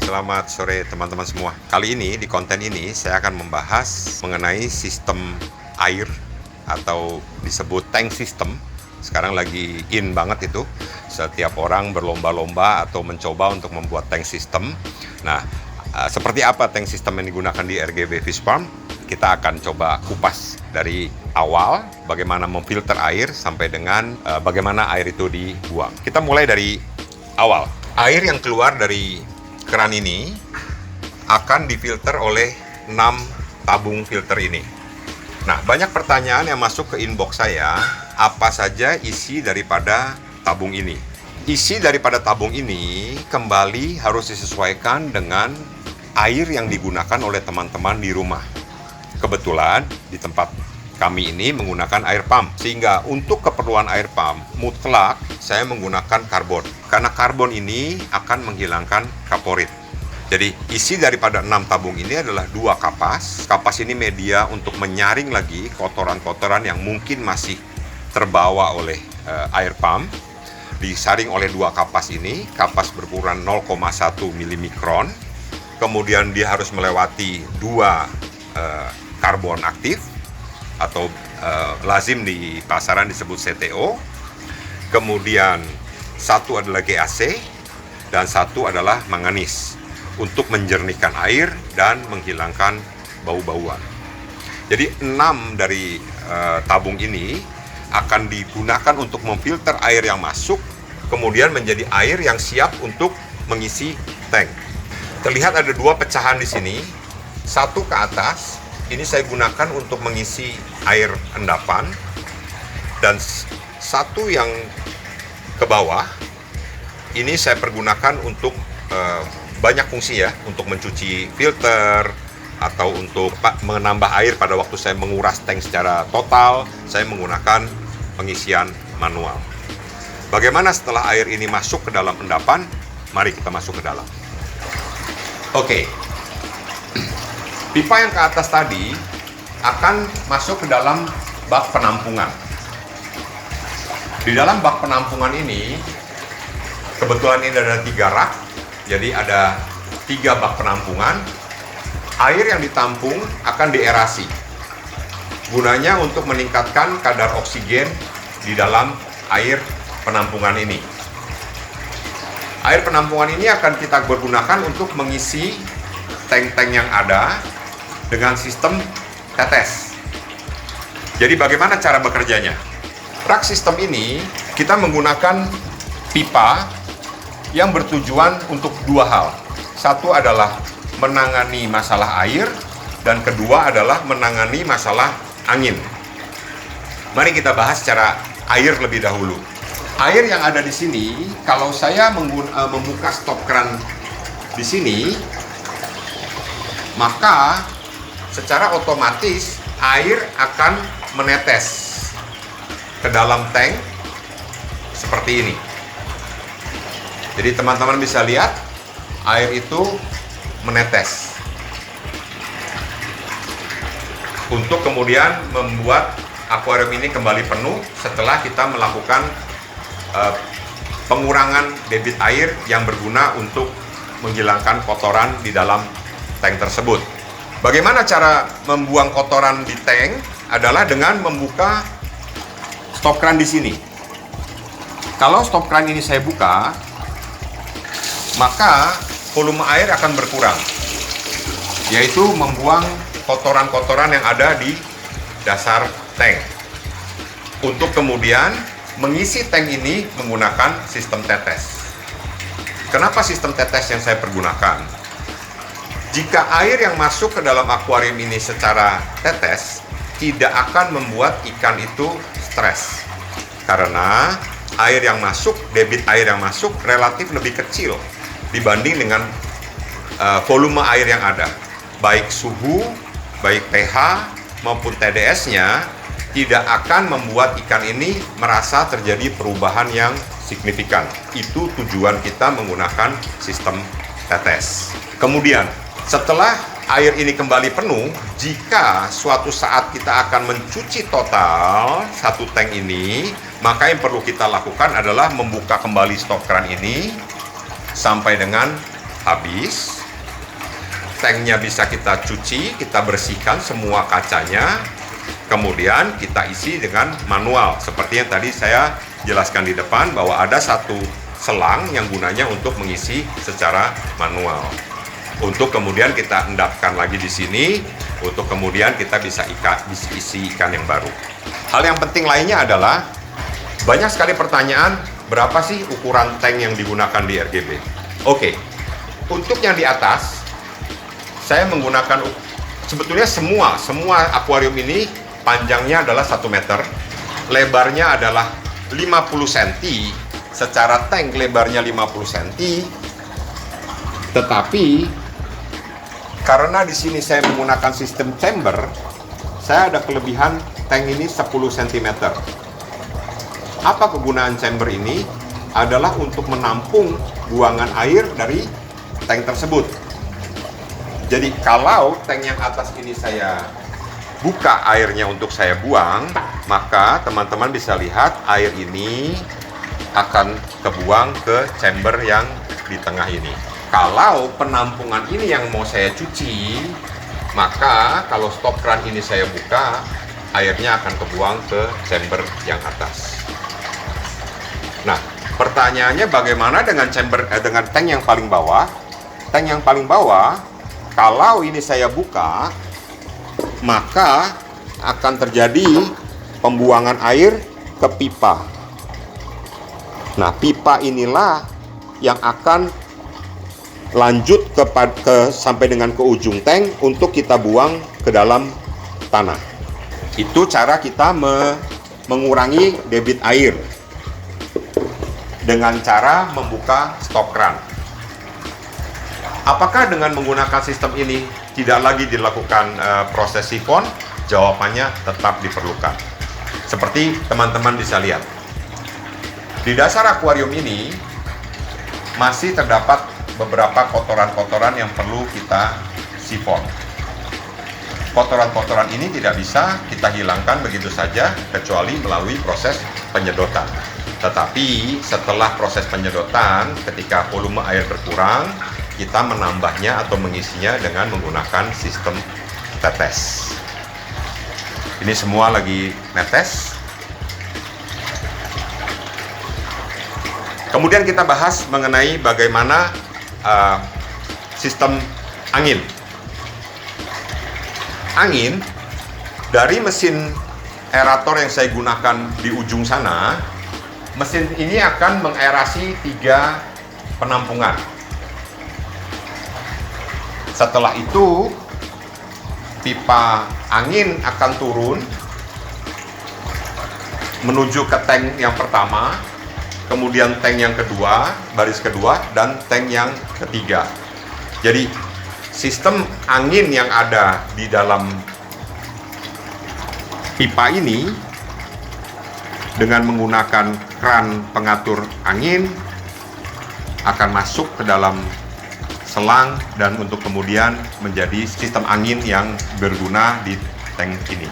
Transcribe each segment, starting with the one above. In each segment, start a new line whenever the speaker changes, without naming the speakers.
Selamat sore teman-teman semua. Kali ini di konten ini saya akan membahas mengenai sistem air atau disebut tank system. Sekarang lagi in banget itu. Setiap orang berlomba-lomba atau mencoba untuk membuat tank system. Nah, seperti apa tank system yang digunakan di RGB Fish Farm? Kita akan coba kupas dari awal bagaimana memfilter air sampai dengan bagaimana air itu dibuang. Kita mulai dari awal. Air yang keluar dari keran ini akan difilter oleh 6 tabung filter ini. Nah, banyak pertanyaan yang masuk ke inbox saya, apa saja isi daripada tabung ini? Isi daripada tabung ini kembali harus disesuaikan dengan air yang digunakan oleh teman-teman di rumah. Kebetulan di tempat kami ini menggunakan air pump, sehingga untuk keperluan air pump mutlak saya menggunakan karbon, karena karbon ini akan menghilangkan kaporit. Jadi isi daripada 6 tabung ini adalah 2 kapas. Kapas ini media untuk menyaring lagi kotoran-kotoran yang mungkin masih terbawa oleh air pump. Disaring oleh 2 kapas ini, kapas berukuran 0,1 mm. Kemudian dia harus melewati 2 karbon aktif atau lazim di pasaran disebut CTO. Kemudian satu adalah GAC dan satu adalah manganis untuk menjernihkan air dan menghilangkan bau-bauan. Jadi 6 dari tabung ini akan digunakan untuk memfilter air yang masuk, kemudian menjadi air yang siap untuk mengisi tank. Terlihat ada 2 pecahan di sini, satu ke atas. Ini saya gunakan untuk mengisi air endapan, dan satu yang ke bawah ini saya pergunakan untuk banyak fungsi ya, untuk mencuci filter atau untuk menambah air pada waktu saya menguras tank secara total. Saya menggunakan pengisian manual. Bagaimana setelah air ini masuk ke dalam endapan? Mari kita masuk ke dalam. Oke. Pipa yang ke atas tadi akan masuk ke dalam bak penampungan. Di dalam bak penampungan ini, kebetulan ini ada 3 rak, jadi ada 3 bak penampungan. Air yang ditampung akan dierasi. Gunanya untuk meningkatkan kadar oksigen di dalam air penampungan ini. Air penampungan ini akan kita gunakan untuk mengisi tank-tank yang ada dengan sistem tetes. Jadi bagaimana cara bekerjanya? Rak sistem ini kita menggunakan pipa yang bertujuan untuk 2 hal. Satu adalah menangani masalah air, dan kedua adalah menangani masalah angin. Mari kita bahas secara air lebih dahulu. Air yang ada di sini, kalau saya membuka stop keran di sini, maka secara otomatis air akan menetes ke dalam tank seperti ini. Jadi teman-teman bisa lihat air itu menetes untuk kemudian membuat akuarium ini kembali penuh setelah kita melakukan pengurangan debit air yang berguna untuk menghilangkan kotoran di dalam tank tersebut. Bagaimana cara membuang kotoran di tank? Adalah dengan membuka stop kran di sini. Kalau stop kran ini saya buka, maka volume air akan berkurang, yaitu membuang kotoran-kotoran yang ada di dasar tank. Untuk kemudian mengisi tank ini menggunakan sistem tetes. Kenapa sistem tetes yang saya pergunakan? Jika air yang masuk ke dalam akuarium ini secara tetes, tidak akan membuat ikan itu stres. Karena air yang masuk, debit air yang masuk relatif lebih kecil dibanding dengan volume air yang ada. Baik suhu, baik pH maupun TDS-nya tidak akan membuat ikan ini merasa terjadi perubahan yang signifikan. Itu tujuan kita menggunakan sistem tetes. Kemudian setelah air ini kembali penuh, jika suatu saat kita akan mencuci total satu tank ini, maka yang perlu kita lakukan adalah membuka kembali stop keran ini sampai dengan habis. tanknya bisa kita cuci, kita bersihkan semua kacanya, kemudian kita isi dengan manual. Seperti yang tadi saya jelaskan di depan bahwa ada satu selang yang gunanya untuk mengisi secara manual. Untuk kemudian kita endapkan lagi di sini, untuk kemudian kita bisa isi ikan yang baru. Hal yang penting lainnya adalah banyak sekali pertanyaan, berapa sih ukuran tank yang digunakan di RGB? Oke, untuk yang di atas saya menggunakan, sebetulnya semua akuarium ini panjangnya adalah 1 meter, lebarnya adalah 50 cm, secara tank lebarnya 50 cm, tetapi karena di sini saya menggunakan sistem chamber, saya ada kelebihan tank ini 10 cm. Apa kegunaan chamber ini? Adalah untuk menampung buangan air dari tank tersebut. Jadi kalau tank yang atas ini saya buka airnya untuk saya buang, maka teman-teman bisa lihat air ini akan kebuang ke chamber yang di tengah ini. Kalau penampungan ini yang mau saya cuci, maka kalau stop kran ini saya buka, airnya akan kebuang ke chamber yang atas. Nah, pertanyaannya bagaimana dengan dengan tank yang paling bawah? Tank yang paling bawah, kalau ini saya buka, maka akan terjadi pembuangan air ke pipa. Nah, pipa inilah yang akan lanjut sampai dengan ke ujung tank untuk kita buang ke dalam tanah. Itu cara kita mengurangi debit air dengan cara membuka stop kran. Apakah dengan menggunakan sistem ini tidak lagi dilakukan proses sifon? Jawabannya tetap diperlukan. Seperti teman-teman bisa lihat, di dasar akuarium ini masih terdapat beberapa kotoran-kotoran yang perlu kita sifon. Kotoran-kotoran ini tidak bisa kita hilangkan begitu saja kecuali melalui proses penyedotan. Tetapi setelah proses penyedotan, ketika volume air berkurang, kita menambahnya atau mengisinya dengan menggunakan sistem tetes. Ini semua lagi netes. Kemudian kita bahas mengenai bagaimana sistem angin. Angin dari mesin aerator yang saya gunakan di ujung sana, mesin ini akan mengaerasi 3 penampungan. Setelah itu, pipa angin akan turun menuju ke tank yang pertama, kemudian tank yang kedua, baris kedua, dan tank yang ketiga. Jadi, sistem angin yang ada di dalam pipa ini dengan menggunakan kran pengatur angin akan masuk ke dalam selang dan untuk kemudian menjadi sistem angin yang berguna di tank ini.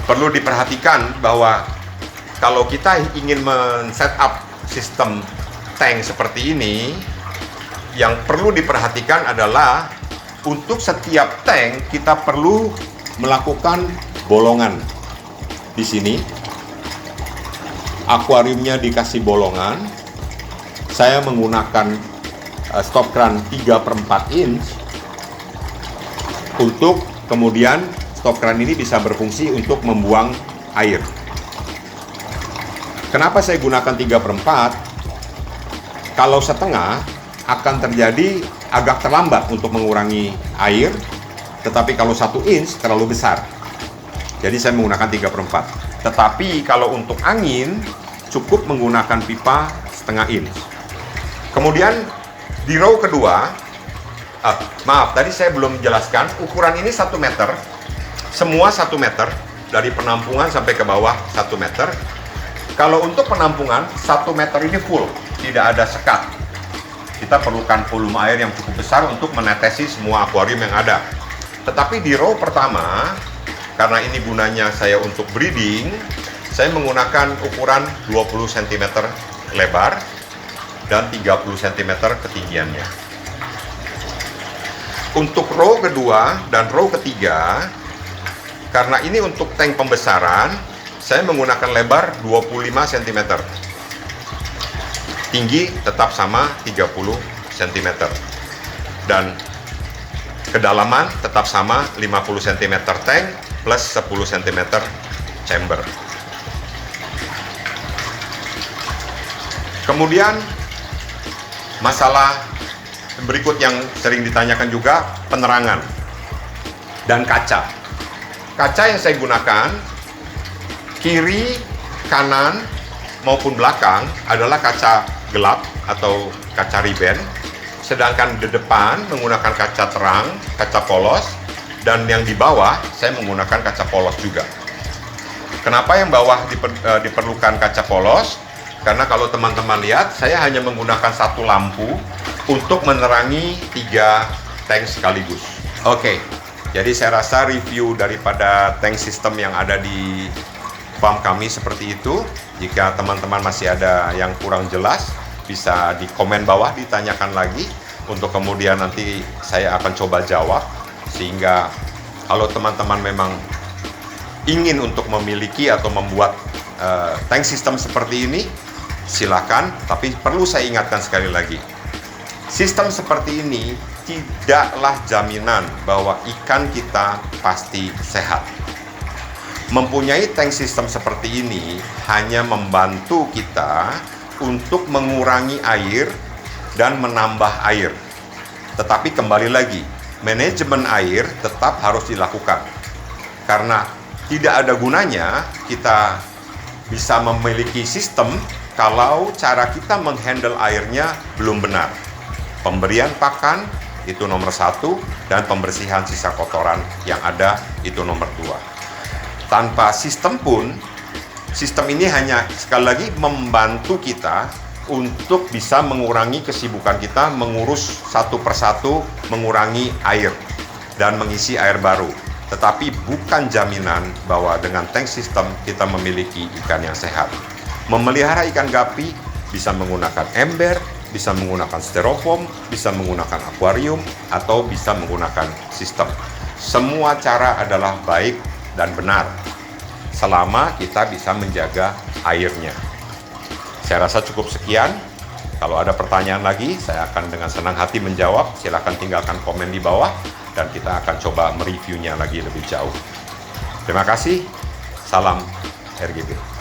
Perlu diperhatikan bahwa kalau kita ingin men-setup sistem tank seperti ini, yang perlu diperhatikan adalah untuk setiap tank kita perlu melakukan bolongan. Di sini akuariumnya dikasih bolongan. Saya menggunakan stop kran 3/4 inch untuk kemudian stop kran ini bisa berfungsi untuk membuang air. Kenapa saya gunakan 3/4? Kalau setengah akan terjadi agak terlambat untuk mengurangi air, tetapi kalau 1 inch terlalu besar. Jadi saya menggunakan 3/4. Tetapi kalau untuk angin cukup menggunakan pipa setengah inch. Kemudian di row kedua, maaf, tadi saya belum menjelaskan, ukuran ini 1 meter, semua 1 meter, dari penampungan sampai ke bawah 1 meter. Kalau untuk penampungan, 1 meter ini full, tidak ada sekat. Kita perlukan volume air yang cukup besar untuk menetesi semua akuarium yang ada. Tetapi di row pertama, karena ini gunanya saya untuk breeding, saya menggunakan ukuran 20 cm lebar, dan 30 cm ketinggiannya. Untuk row kedua dan row ketiga, karena ini untuk tank pembesaran, saya menggunakan lebar 25 cm. Tinggi tetap sama 30 cm. Dan kedalaman tetap sama 50 cm tank plus 10 cm chamber. Kemudian masalah berikut yang sering ditanyakan juga, penerangan dan kaca. Kaca yang saya gunakan kiri, kanan maupun belakang adalah kaca gelap atau kaca riben, sedangkan di depan menggunakan kaca terang, kaca polos, dan yang di bawah saya menggunakan kaca polos juga. Kenapa yang bawah diperlukan kaca polos? Karena kalau teman-teman lihat, saya hanya menggunakan satu lampu untuk menerangi 3 tank sekaligus. Oke, jadi saya rasa review daripada tank sistem yang ada di farm kami seperti itu. Jika teman-teman masih ada yang kurang jelas, bisa di komen bawah ditanyakan lagi, untuk kemudian nanti saya akan coba jawab. Sehingga kalau teman-teman memang ingin untuk memiliki atau membuat tank sistem seperti ini, silakan. Tapi perlu saya ingatkan sekali lagi, sistem seperti ini tidaklah jaminan bahwa ikan kita pasti sehat. Mempunyai tank sistem seperti ini hanya membantu kita untuk mengurangi air dan menambah air. Tetapi kembali lagi, manajemen air tetap harus dilakukan. Karena tidak ada gunanya kita bisa memiliki sistem kalau cara kita menghandle airnya belum benar. Pemberian pakan itu nomor 1, dan pembersihan sisa kotoran yang ada itu nomor 2. Tanpa sistem pun, sistem ini hanya sekali lagi membantu kita untuk bisa mengurangi kesibukan kita mengurus satu persatu, mengurangi air dan mengisi air baru. Tetapi bukan jaminan bahwa dengan tank sistem kita memiliki ikan yang sehat. Memelihara ikan gapi bisa menggunakan ember, bisa menggunakan styrofoam, bisa menggunakan akuarium, atau bisa menggunakan sistem. Semua cara adalah baik dan benar selama kita bisa menjaga airnya. Saya rasa cukup sekian. Kalau ada pertanyaan lagi, saya akan dengan senang hati menjawab. Silakan tinggalkan komen di bawah dan kita akan coba mereviewnya lagi lebih jauh. Terima kasih. Salam RGB.